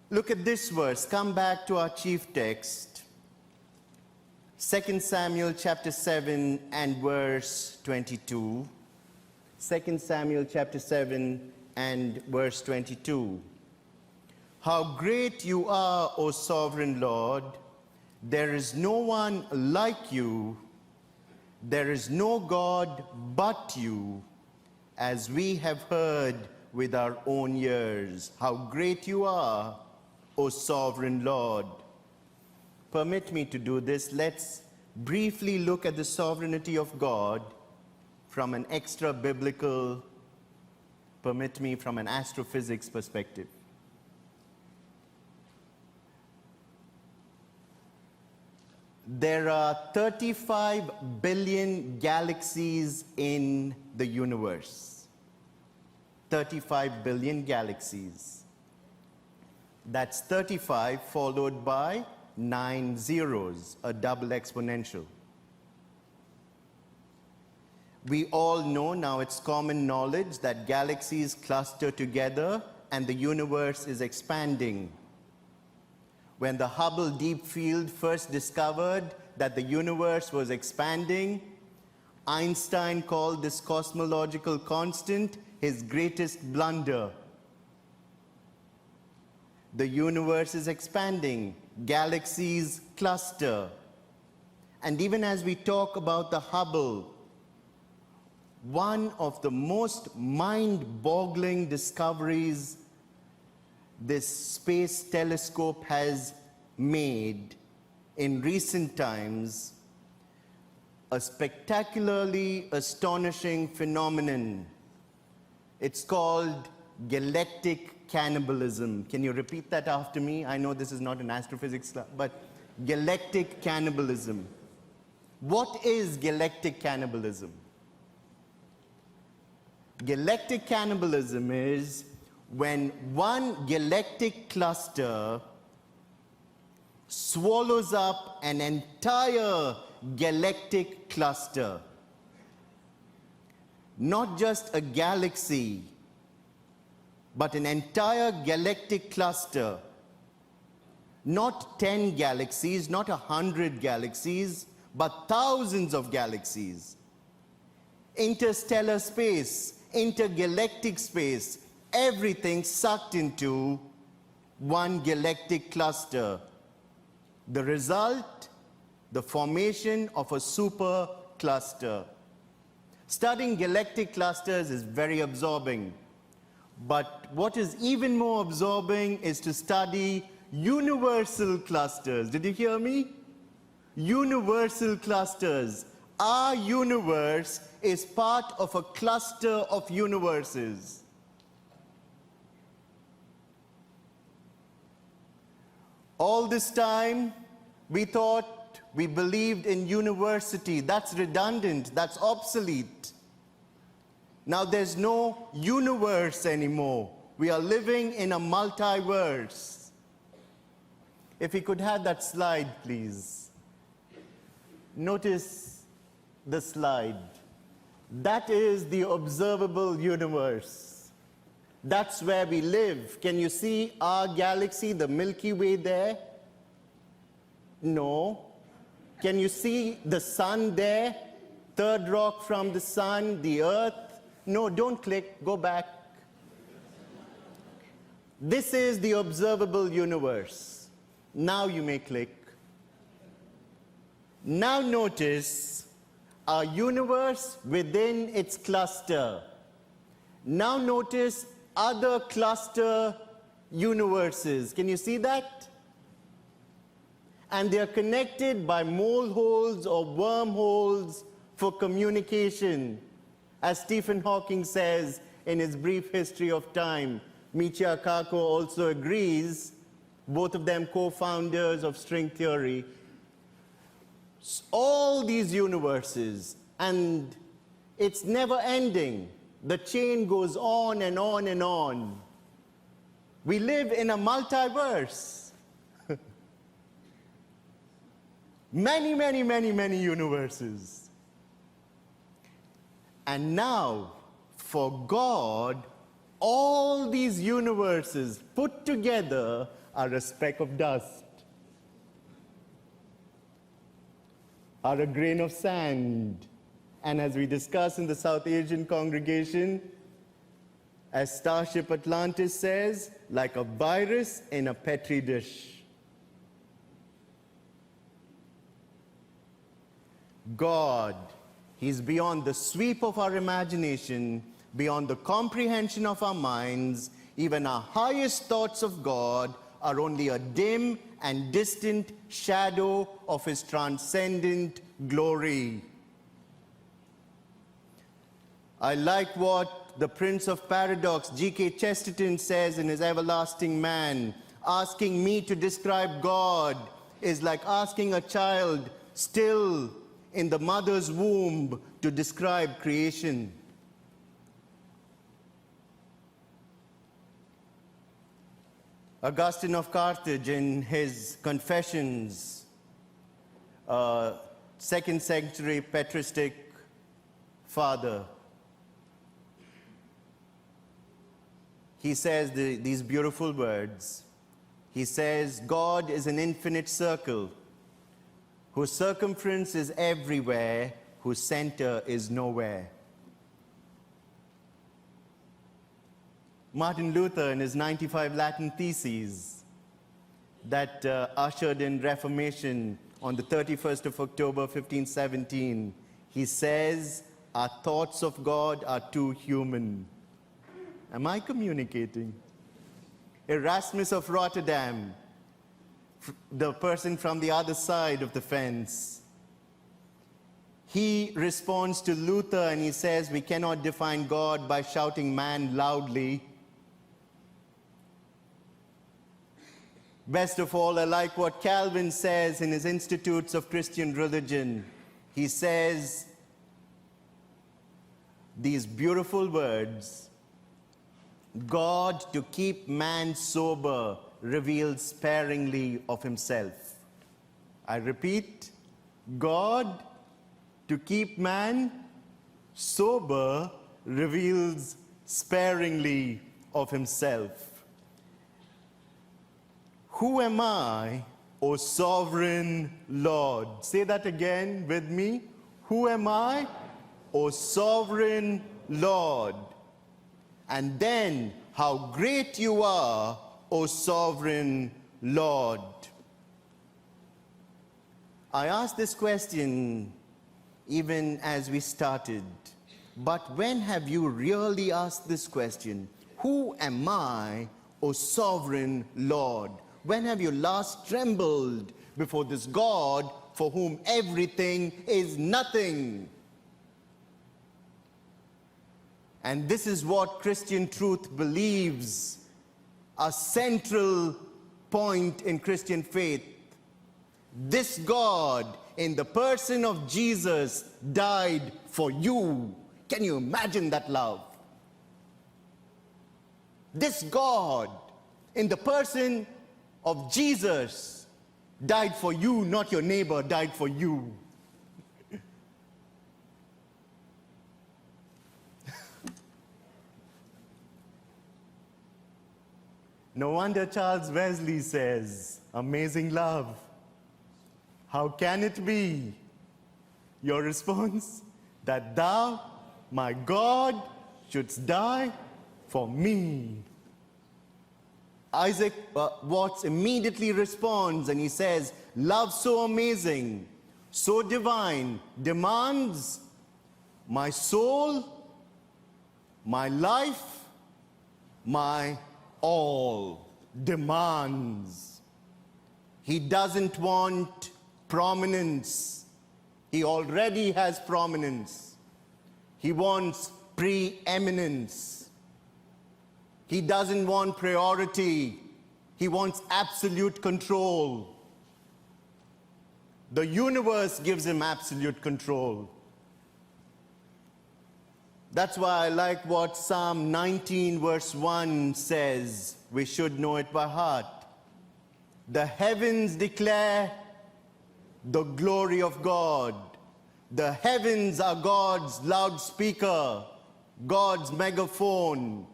Look at this verse. Come back to our chief text. 2 Samuel chapter 7 and verse 22. 2 Samuel chapter 7 and verse 22. How great you are, O sovereign Lord! There is no one like you. There is no God but you, as we have heard with our own ears. How great you are, O sovereign Lord! Permit me to do this. Let's briefly look at the sovereignty of God from an extra-biblical, permit me, from an astrophysics perspective. There are 35 billion galaxies in the universe. 35 billion galaxies. That's 35 followed by 9 zeros, a double exponential. We all know now, it's common knowledge, that galaxies cluster together and the universe is expanding. When the Hubble Deep Field first discovered that the universe was expanding, Einstein called this cosmological constant his greatest blunder. The universe is expanding, galaxies cluster. And even as we talk about the Hubble, one of the most mind-boggling discoveries this space telescope has made in recent times, a spectacularly astonishing phenomenon. It's called galactic cannibalism. Can you repeat that after me? I know this is not an astrophysics class, but galactic cannibalism. What is galactic cannibalism? Galactic cannibalism is when one galactic cluster swallows up an entire galactic cluster. Not just a galaxy, but an entire galactic cluster. Not 10 galaxies, not 100 galaxies, but thousands of galaxies. Interstellar space, intergalactic space, everything sucked into one galactic cluster. The result, the formation of a super cluster. Studying galactic clusters is very absorbing. But what is even more absorbing is to study universal clusters. Did you hear me? Universal clusters. Our universe is part of a cluster of universes. All this time, we thought we believed in university. That's redundant, that's obsolete. Now there's no universe anymore. We are living in a multiverse. If we could have that slide, please. Notice the slide. That is the observable universe. That's where we live. Can you see our galaxy, the Milky Way there? No. Can you see the sun there? Third rock from the sun, the earth? No, don't click, go back. This is the observable universe. Now you may click. Now notice our universe within its cluster. Now notice other cluster universes. Can you see that? And they are connected by moleholes or wormholes for communication. As Stephen Hawking says in his brief history of time, Michio Kaku also agrees, both of them co-founders of string theory. All these universes, and it's never ending. The chain goes on and on and on. We live in a multiverse. Many, many, many, many universes. And now, for God, all these universes put together are a speck of dust, are a grain of sand. And as we discuss in the South Asian congregation, as Starship Atlantis says, like a virus in a petri dish. God, He's beyond the sweep of our imagination, beyond the comprehension of our minds. Even our highest thoughts of God are only a dim and distant shadow of His transcendent glory. I like what the Prince of Paradox, G.K. Chesterton, says in his Everlasting Man. Asking me to describe God is like asking a child still in the mother's womb to describe creation. Augustine of Carthage, in his Confessions, 2nd century patristic father, he says these beautiful words. He says, God is an infinite circle, whose circumference is everywhere, whose center is nowhere. Martin Luther, in his 95 Latin Theses that ushered in Reformation on the 31st of October, 1517, he says, our thoughts of God are too human. Am I communicating? Erasmus of Rotterdam, the person from the other side of the fence, he responds to Luther and he says, we cannot define God by shouting man loudly. Best of all, I like what Calvin says in his Institutes of Christian Religion. He says these beautiful words, God, to keep man sober, reveals sparingly of Himself. I repeat, God, to keep man sober, reveals sparingly of Himself. Who am I, O sovereign Lord? Say that again with me. Who am I, O sovereign Lord? And then, how great you are, O sovereign Lord. I asked this question even as we started, but when have you really asked this question? Who am I, O sovereign Lord? When have you last trembled before this God for whom everything is nothing? And this is what Christian truth believes, a central point in Christian faith. This God, in the person of Jesus, died for you. Can you imagine that love? This God, in the person of Jesus, died for you, not your neighbor, died for you. No wonder Charles Wesley says, amazing love. How can it be? Your response, that thou, my God, shouldst die for me. Isaac Watts immediately responds and he says, love so amazing, so divine, demands my soul, my life, my all. Demands. He doesn't want prominence. He already has prominence. He wants preeminence. He doesn't want priority. He wants absolute control. The universe gives him absolute control. That's why I like what Psalm 19 verse 1 says. We should know it by heart. The heavens declare the glory of God. The heavens are God's loudspeaker, God's megaphone.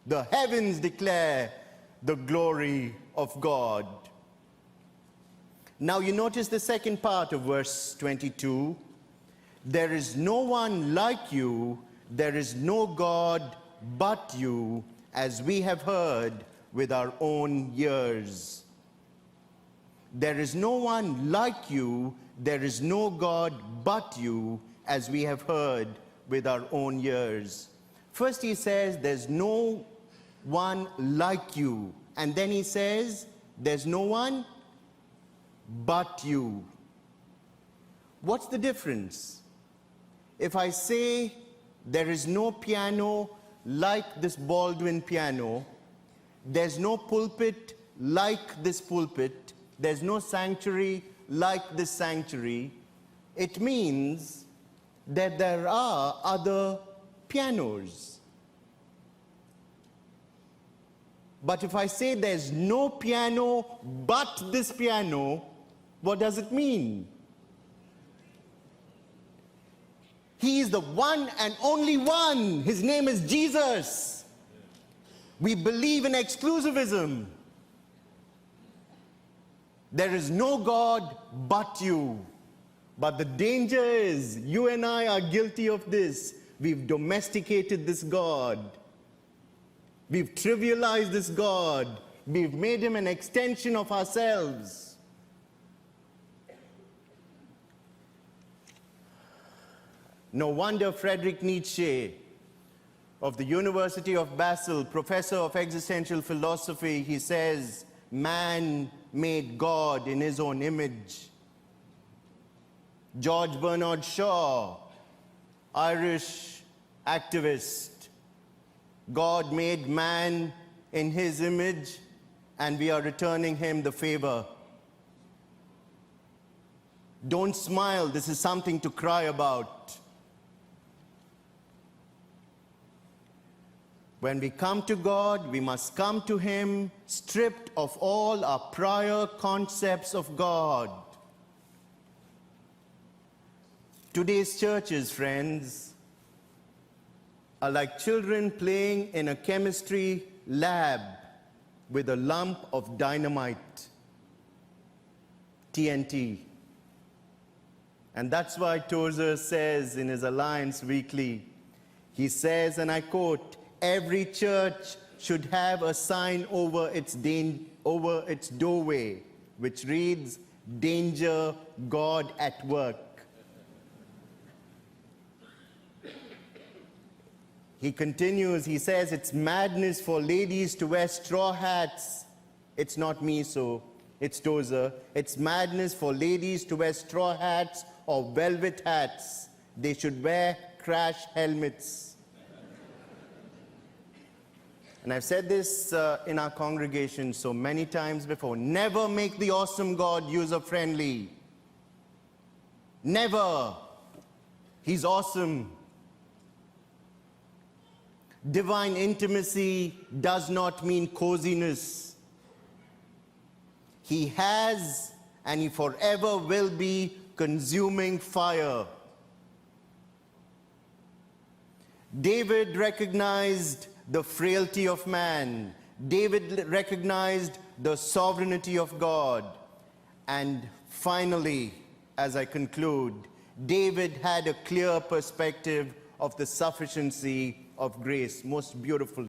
The heavens declare the glory of God. Now you notice the second part of verse 22. There is no one like you, there is no God but you, as we have heard with our own ears. There is no one like you, there is no God but you, as we have heard with our own ears. First he says, there's no one like you. And then he says, there's no one but you. What's the difference? If I say there is no piano like this Baldwin piano, there's no pulpit like this pulpit, there's no sanctuary like this sanctuary, it means that there are other pianos. But if I say there's no piano but this piano, what does it mean? He is the one and only one. His name is Jesus. We believe in exclusivism. There is no God but you. But the danger is, you and I are guilty of this. We've domesticated this God. We've trivialized this God. We've made him an extension of ourselves. No wonder Friedrich Nietzsche of the University of Basel, professor of existential philosophy, he says, man made God in his own image. George Bernard Shaw, Irish activist, God made man in his image, and we are returning him the favor. Don't smile, this is something to cry about. When we come to God, we must come to him stripped of all our prior concepts of God. Today's churches, friends, are like children playing in a chemistry lab with a lump of dynamite, TNT. And that's why Tozer says in his Alliance Weekly, he says, and I quote, every church should have a sign over its doorway, which reads, "Danger, God at work." He continues, he says, it's madness for ladies to wear straw hats. It's not me, so it's Tozer. It's madness for ladies to wear straw hats or velvet hats. They should wear crash helmets. And I've said this in our congregation so many times before. Never make the awesome God user-friendly. Never. He's awesome. Divine intimacy does not mean coziness. He has and he forever will be consuming fire. David recognized the frailty of man. David recognized the sovereignty of God. And finally, as I conclude, David had a clear perspective of the sufficiency of grace. Most beautiful.